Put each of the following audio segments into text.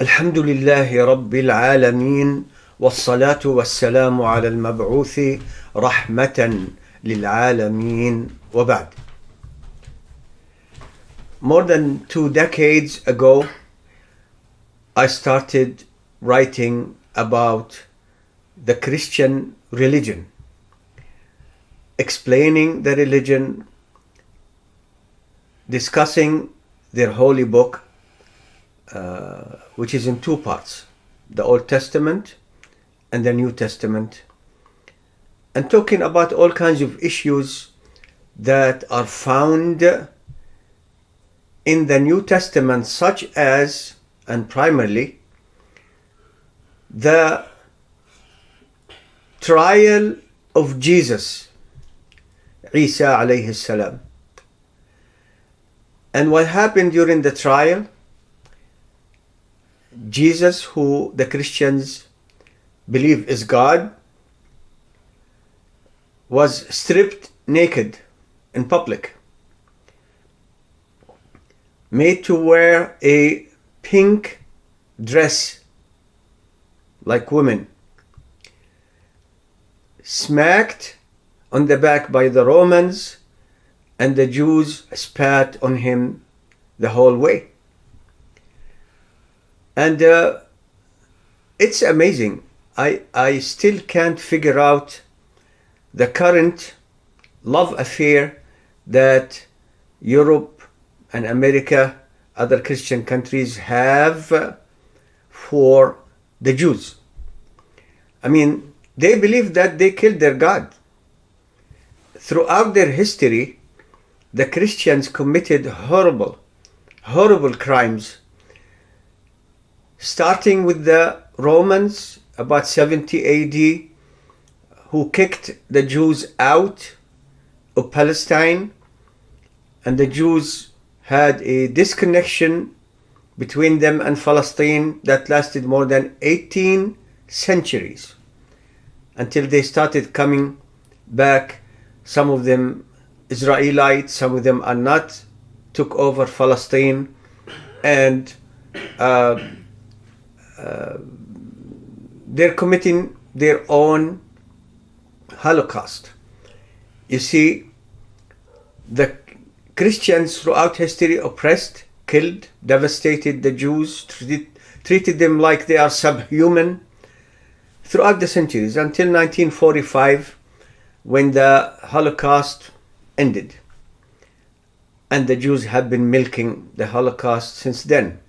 الحمد لله رب العالمين والصلاة والسلام على المبعوث رحمة للعالمين وبعد. More than 2 decades ago, I started writing about the Christian religion, explaining the religion, discussing their holy book, which is in 2 parts, the Old Testament and the New Testament, and talking about all kinds of issues that are found in the New Testament, such as, and primarily, the trial of Jesus, Isa alayhi salam, and what happened during the trial. Jesus, who the Christians believe is God, was stripped naked in public, made to wear a pink dress like women, smacked on the back by the Romans, and the Jews spat on him the whole way. And it's amazing. I still can't figure out the current love affair that Europe and America, other Christian countries have for the Jews. I mean, they believe that they killed their God. Throughout their history, the Christians committed horrible crimes, starting with the Romans about 70 AD, who kicked the Jews out of Palestine, and the Jews had a disconnection between them and Palestine that lasted more than 18 centuries until they started coming back. Some of them Israelites, some of them are not, took over Palestine, and they're committing their own Holocaust. You see, the Christians throughout history oppressed, killed, devastated the Jews, treated them like they are subhuman throughout the centuries until 1945, when the Holocaust ended. And the Jews have been milking the Holocaust since then.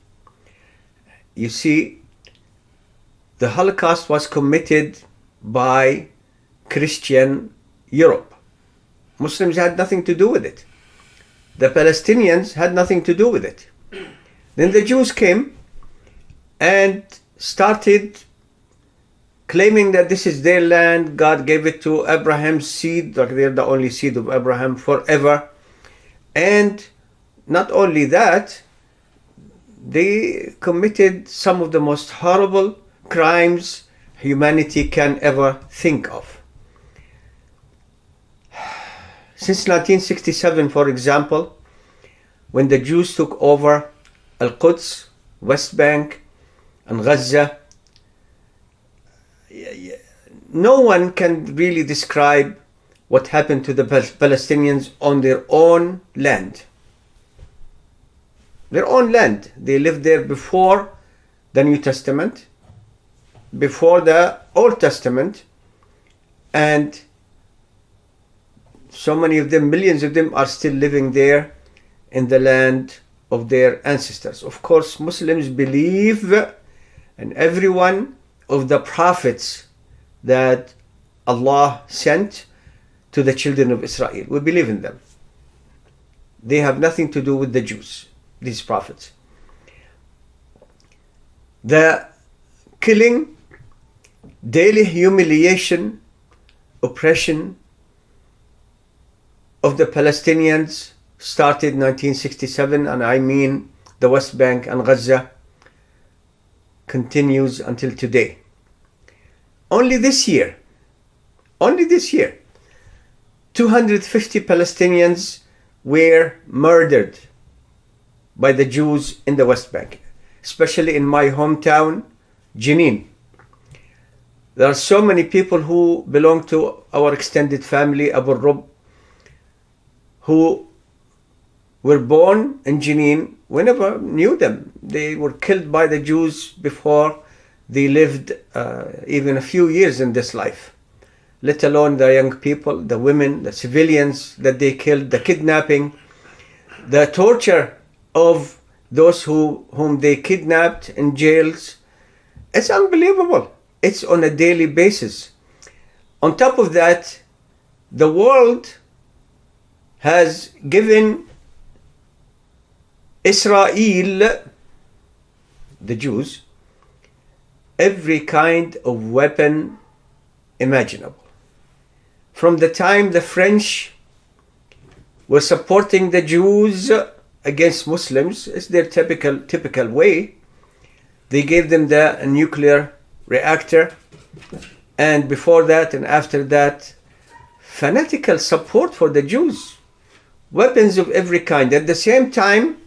You see, the Holocaust was committed by Christian Europe. Muslims had nothing to do with it. The Palestinians had nothing to do with it. Then the Jews came and started claiming that this is their land. God gave it to Abraham's seed, like they're the only seed of Abraham forever. And not only that, they committed some of the most horrible crimes humanity can ever think of. Since 1967, for example, when the Jews took over Al-Quds, West Bank, and Gaza, no one can really describe what happened to the Palestinians on their own land. Their own land. They lived there before the New Testament, before the Old Testament, and so many of them, millions of them, are still living there in the land of their ancestors. Of course, Muslims believe in every one of the prophets that Allah sent to the children of Israel. We believe in them. They have nothing to do with the Jews, these prophets. The killing, daily humiliation, oppression of the Palestinians started in 1967, and I mean the West Bank and Gaza, continues until today. Only this year, 250 Palestinians were murdered by the Jews in the West Bank. especially in my hometown, Jenin. There are so many people who belong to our extended family, Abualrub, who were born in Jenin. We never knew them. They were killed by the Jews before they lived even a few years in this life, let alone the young people, the women, the civilians that they killed, the kidnapping, the torture of those whom they kidnapped in jails. It's unbelievable. It's on a daily basis. On top of that, the world has given Israel, the Jews, every kind of weapon imaginable. From the time the French were supporting the Jews against Muslims, it's their typical way. They gave them the nuclear reactor, and before that and after that, fanatical support for the Jews, weapons of every kind. At the same time,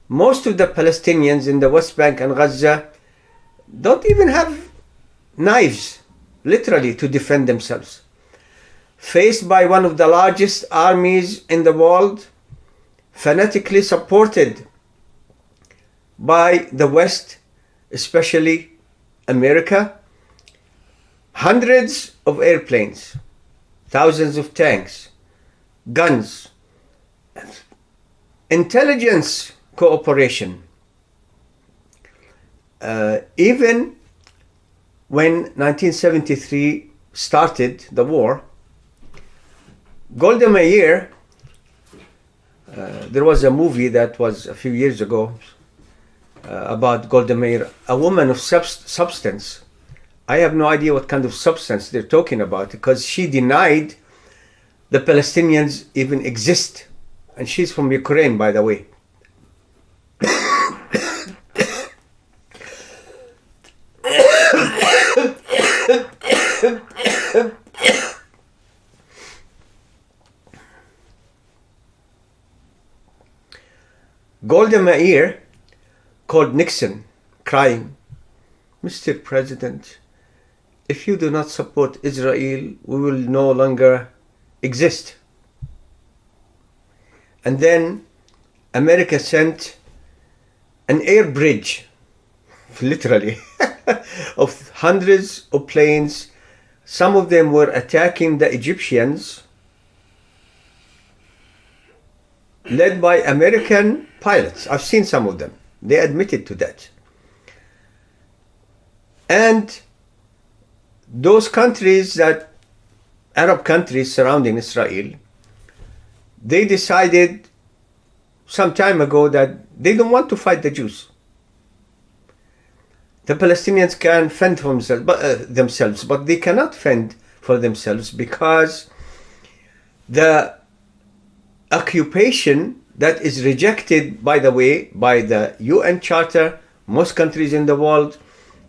most of the Palestinians in the West Bank and Gaza don't even have knives, literally, to defend themselves. Faced by one of the largest armies in the world, fanatically supported by the West, especially America, hundreds of airplanes, thousands of tanks, guns, intelligence cooperation. Even when 1973 started the war, Golda Meir, there was a movie that was a few years ago about Golda Meir, a woman of substance. I have no idea what kind of substance they're talking about, because she denied the Palestinians even exist. And she's from Ukraine, by the way. Golda Meir called Nixon, crying, "Mr. President, if you do not support Israel, we will no longer exist." And then America sent an air bridge, literally, of hundreds of planes. Some of them were attacking the Egyptians, led by American pilots. I've seen some of them. They admitted to that. And those countries, Arab countries surrounding Israel, they decided some time ago that they don't want to fight the Jews. The Palestinians can fend for themselves, but they cannot fend for themselves because the occupation that is rejected, by the way, by the UN Charter, most countries in the world,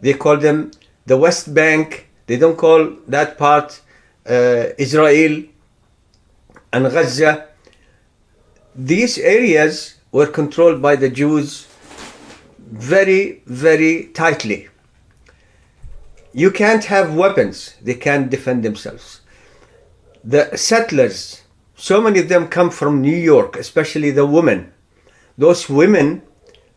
they call them the West Bank. They don't call that part Israel and Gaza. These areas were controlled by the Jews very, very tightly. You can't have weapons. They can't defend themselves. The settlers, so many of them come from New York, especially the women. Those women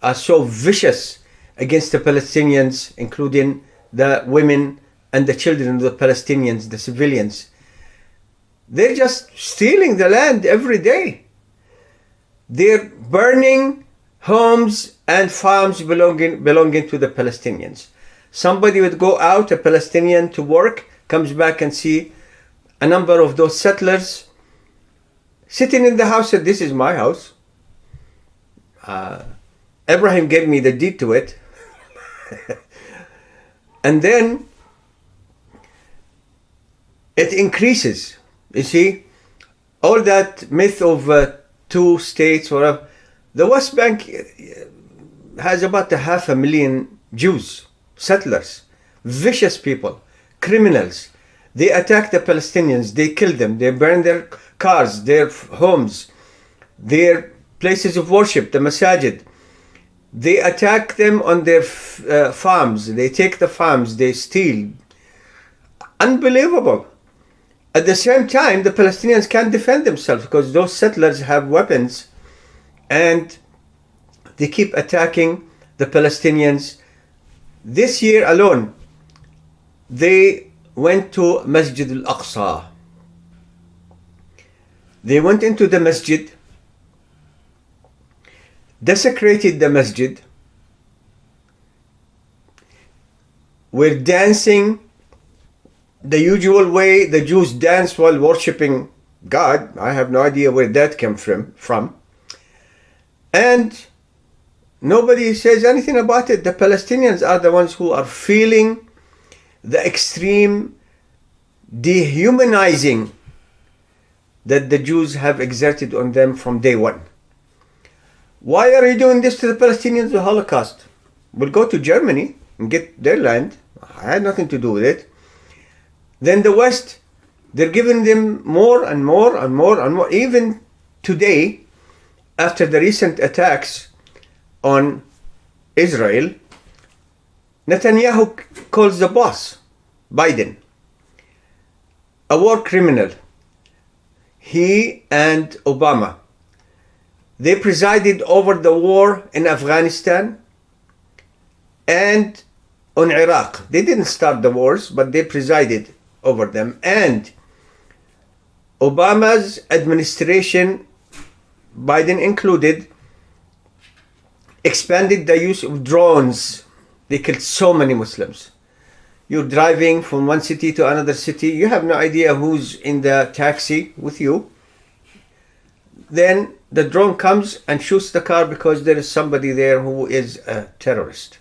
are so vicious against the Palestinians, including the women and the children of the Palestinians, the civilians. They're just stealing the land every day. They're burning homes and farms belonging to the Palestinians. Somebody would go out, a Palestinian, to work, comes back and see a number of those settlers sitting in the house, said, "This is my house. Abraham gave me the deed to it." And then it increases. You see, all that myth of two states, whatever. The West Bank has about 500,000 Jews, settlers, vicious people, criminals. They attack the Palestinians, they kill them, they burn their cars, their homes, their places of worship, the masajid. They attack them on their farms. They take the farms. They steal. Unbelievable. At the same time, the Palestinians can't defend themselves because those settlers have weapons and they keep attacking the Palestinians. This year alone, they went to Masjid al-Aqsa. They went into the masjid, desecrated the masjid, were dancing the usual way the Jews dance while worshipping God. I have no idea where that came from. And nobody says anything about it. The Palestinians are the ones who are feeling the extreme dehumanizing that the Jews have exerted on them from day one. Why are you doing this to the Palestinians, the Holocaust? We'll go to Germany and get their land. I had nothing to do with it. Then the West, they're giving them more and more and more and more. Even today, after the recent attacks on Israel, Netanyahu calls the boss, Biden, a war criminal. He and Obama, they presided over the war in Afghanistan and on Iraq. They didn't start the wars, but they presided over them. And Obama's administration, Biden included, expanded the use of drones. They killed so many Muslims. You're driving from one city to another city. You have no idea who's in the taxi with you. Then the drone comes and shoots the car because there is somebody there who is a terrorist.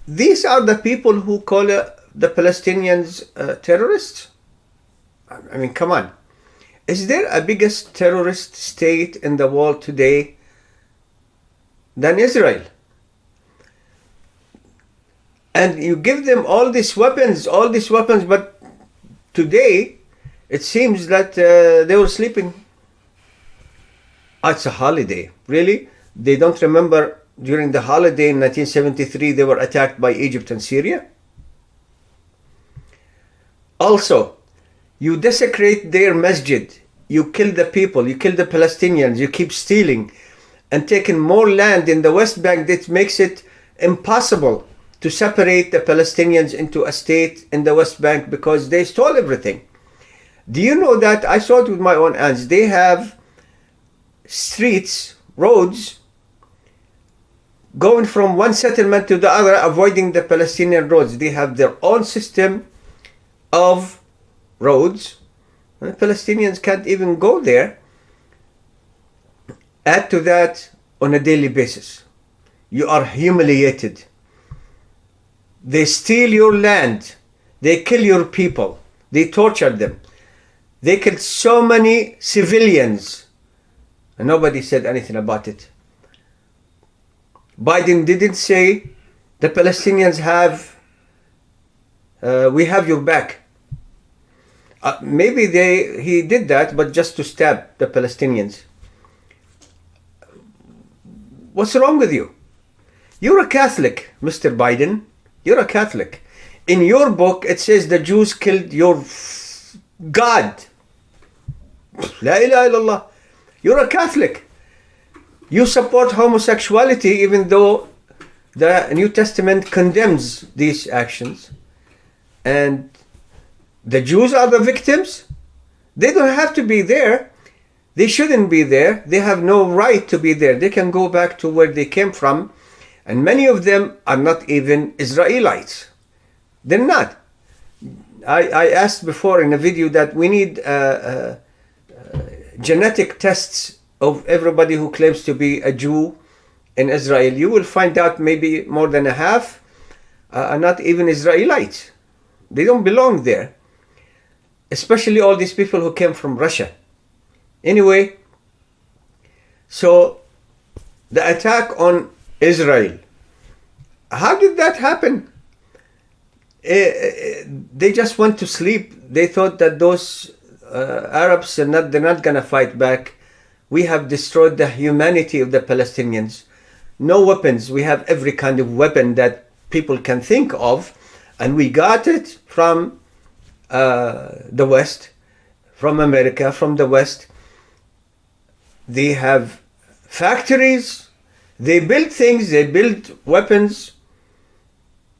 These are the people who call the Palestinians terrorists? I mean, come on. Is there a biggest terrorist state in the world today than Israel? And you give them all these weapons, but today it seems that they were sleeping. It's a holiday. Really? They don't remember during the holiday in 1973 they were attacked by Egypt and Syria? Also, you desecrate their masjid. You kill the people. You kill the Palestinians. You keep stealing and taking more land in the West Bank that makes it impossible to separate the Palestinians into a state in the West Bank because they stole everything. Do you know that? I saw it with my own eyes. They have streets, roads, going from one settlement to the other, avoiding the Palestinian roads. They have their own system of roads. And the Palestinians can't even go there. Add to that on a daily basis. You are humiliated. They steal your land. They kill your people. They torture them. They killed so many civilians. And nobody said anything about it. Biden didn't say the Palestinians we have your back. Maybe he did that, but just to stab the Palestinians. What's wrong with you? You're a Catholic, Mr. Biden. You're a Catholic. In your book, it says the Jews killed your God. La ilaha illallah. You're a Catholic. You support homosexuality even though the New Testament condemns these actions. And the Jews are the victims. They don't have to be there. They shouldn't be there. They have no right to be there. They can go back to where they came from. And many of them are not even Israelites. They're not. I asked before in a video that we need genetic tests of everybody who claims to be a Jew in Israel. You will find out maybe more than a half are not even Israelites. They don't belong there. Especially all these people who came from Russia. Anyway, so the attack on Israel, how did that happen? They just went to sleep. They thought that those Arabs they're not gonna fight back. we have destroyed the humanity of the Palestinians. No weapons. We have every kind of weapon that people can think of, and we got it from the West, from America, from the West. They have factories, they build things, they build weapons.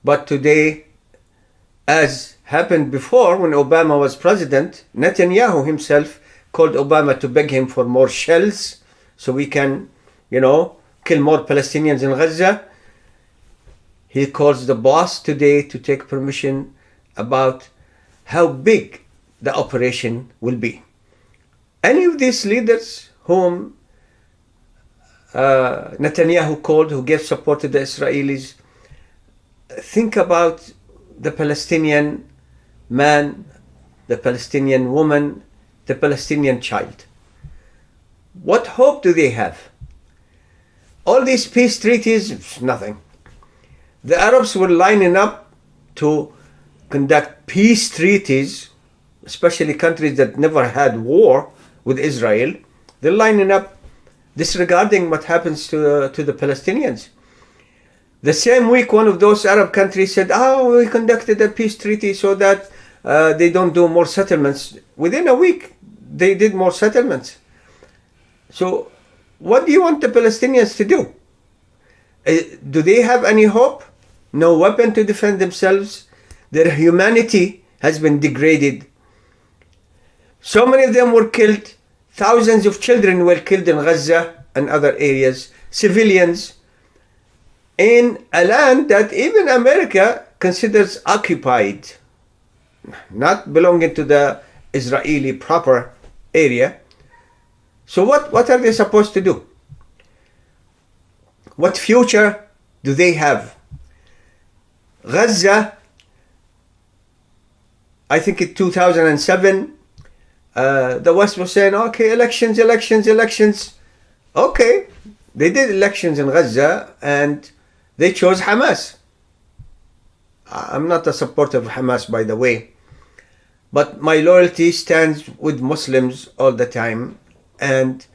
But today, as happened before when Obama was president, Netanyahu himself called Obama to beg him for more shells so we can, kill more Palestinians in Gaza. He calls the boss today to take permission about how big the operation will be. Any of these leaders whom Netanyahu called, who gave support to the Israelis, think about the Palestinian man, the Palestinian woman, the Palestinian child. What hope do they have? All these peace treaties, nothing. The Arabs were lining up to conduct peace treaties, especially countries that never had war with Israel. They're lining up, disregarding what happens to the Palestinians. The same week, one of those Arab countries said, we conducted a peace treaty so that they don't do more settlements. Within a week, they did more settlements. So what do you want the Palestinians to do? Do they have any hope? No weapon to defend themselves. Their humanity has been degraded. So many of them were killed. Thousands of children were killed in Gaza and other areas. Civilians in a land that even America considers occupied, not belonging to the Israeli proper area. So what are they supposed to do? What future do they have? Gaza, I think in 2007, the West was saying, okay, elections. Okay, they did elections in Gaza and they chose Hamas. I'm not a supporter of Hamas, by the way, but my loyalty stands with Muslims all the time, and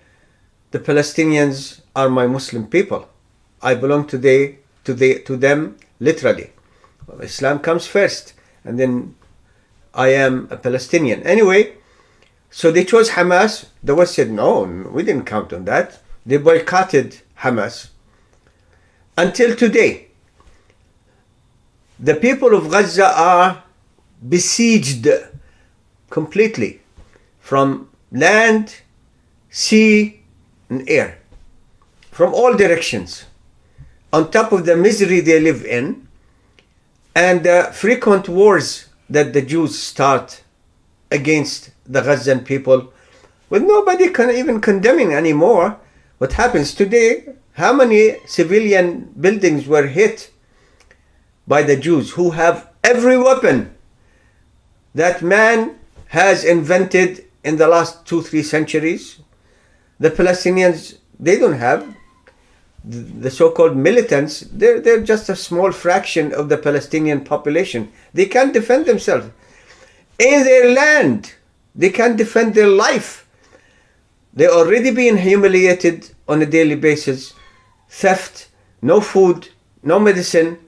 the Palestinians are my Muslim people. I belong to them literally. Islam comes first, and then I am a Palestinian. Anyway, so they chose Hamas. The West said, no, we didn't count on that. They boycotted Hamas. Until today, the people of Gaza are besieged completely from land, sea, and air, from all directions, on top of the misery they live in and the frequent wars that the Jews start against the Gazan people, with nobody even condemning anymore what happens today. How many civilian buildings were hit by the Jews, who have every weapon that man has invented in the last 2-3 centuries? The Palestinians, they don't have. The so-called militants, they're just a small fraction of the Palestinian population. They can't defend themselves. In their land, they can't defend their life. They're already being humiliated on a daily basis. Theft, no food, no medicine,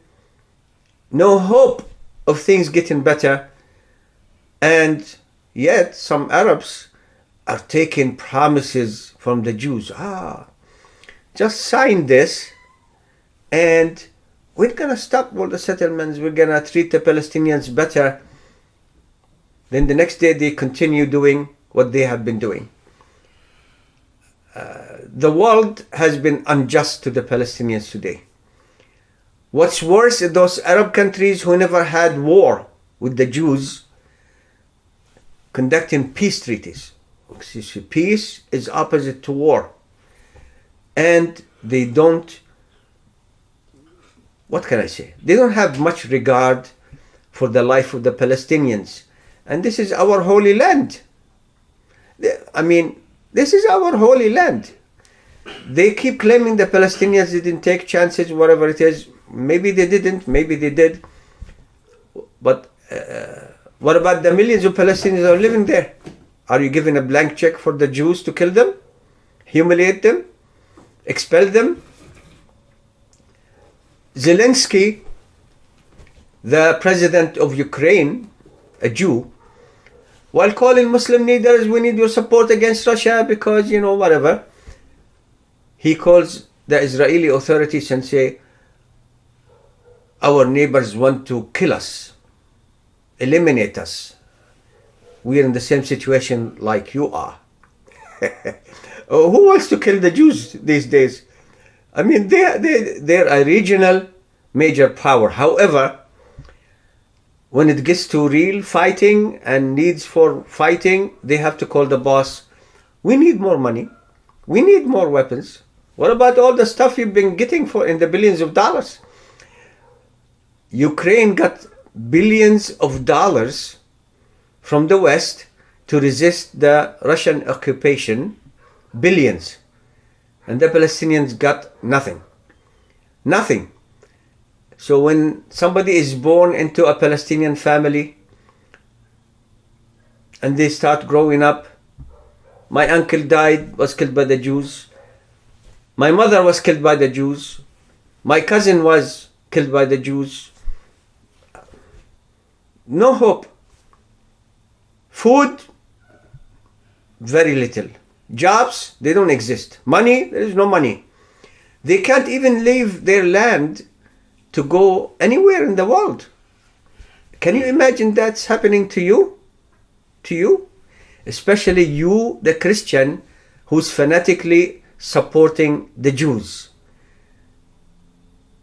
no hope of things getting better. And yet some Arabs are taking promises from the Jews. Just sign this and we're going to stop all the settlements. We're going to treat the Palestinians better. Then the next day they continue doing what they have been doing. The world has been unjust to the Palestinians today. What's worse is those Arab countries who never had war with the Jews conducting peace treaties. Peace is opposite to war. And they don't, what can I say? They don't have much regard for the life of the Palestinians. And this is our holy land. This is our holy land. They keep claiming the Palestinians didn't take chances, whatever it is. Maybe they didn't, maybe they did. But what about the millions of Palestinians who are living there? Are you giving a blank check for the Jews to kill them? humiliate them, expel them. Zelensky, the president of Ukraine, a Jew, while calling Muslim leaders, we need your support against Russia because, whatever, he calls the Israeli authorities and say, our neighbors want to kill us, eliminate us. We're in the same situation like you are. Who wants to kill the Jews these days? I mean, they're a regional major power. However, when it gets to real fighting and needs for fighting, they have to call the boss. We need more money. We need more weapons. What about all the stuff you've been getting for in the billions of dollars? Ukraine got billions of dollars from the West to resist the Russian occupation. Billions. And the Palestinians got nothing. Nothing. So when somebody is born into a Palestinian family and they start growing up, my uncle died, was killed by the Jews. My mother was killed by the Jews. My cousin was killed by the Jews. No hope. Food, very little. Jobs, they don't exist. Money, there is no money. They can't even leave their land to go anywhere in the world. Can you imagine that's happening to you? To you? Especially you, the Christian, who's fanatically supporting the Jews.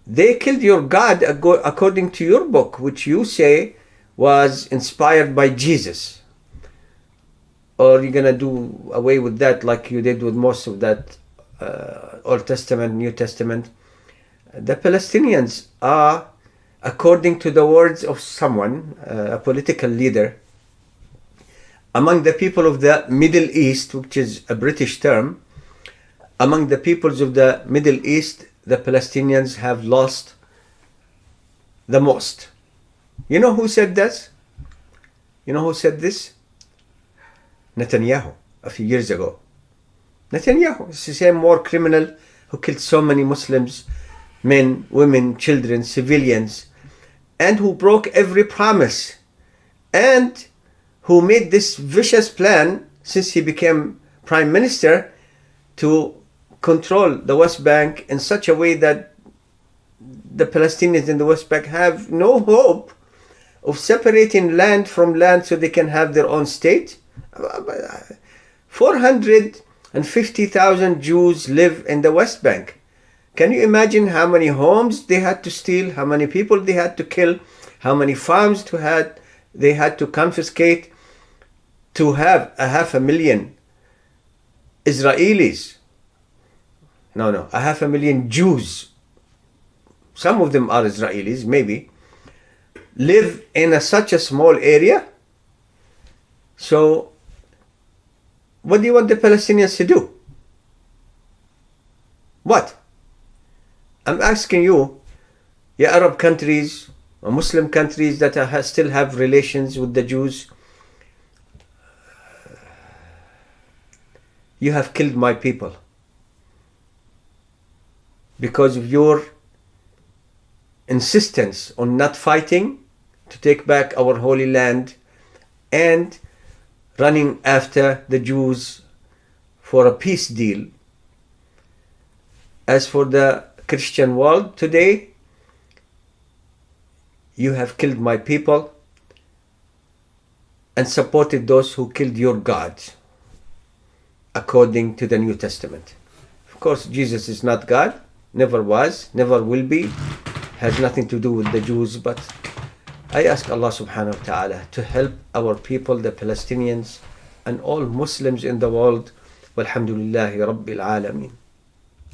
They killed your God according to your book, which you say was inspired by Jesus. Or you're going to do away with that like you did with most of that Old Testament, New Testament. The Palestinians are, according to the words of someone, a political leader, among the people of the Middle East, which is a British term, among the peoples of the Middle East, the Palestinians have lost the most. You know who said this? You know who said this? Netanyahu, a few years ago. Netanyahu is the same war criminal who killed so many Muslims, men, women, children, civilians, and who broke every promise, and who made this vicious plan since he became prime minister to control the West Bank in such a way that the Palestinians in the West Bank have no hope of separating land from land so they can have their own state. 450,000 Jews live in the West Bank. Can you imagine how many homes they had to steal, how many people they had to kill, how many farms they had to confiscate to have 500,000 Israelis? No, 500,000 Jews. Some of them are Israelis, maybe, live in such a small area. So, what do you want the Palestinians to do? What? I'm asking you, Arab countries or Muslim countries that still have relations with the Jews, you have killed my people because of your insistence on not fighting to take back our holy land and running after the Jews for a peace deal. As for the Christian world today, you have killed my people and supported those who killed your God according to the New Testament. Of course, Jesus is not God, never was, never will be, has nothing to do with the Jews, but I ask Allah subhanahu wa ta'ala to help our people, the Palestinians, and all Muslims in the world. Walhamdulillahi Rabbil Alameen.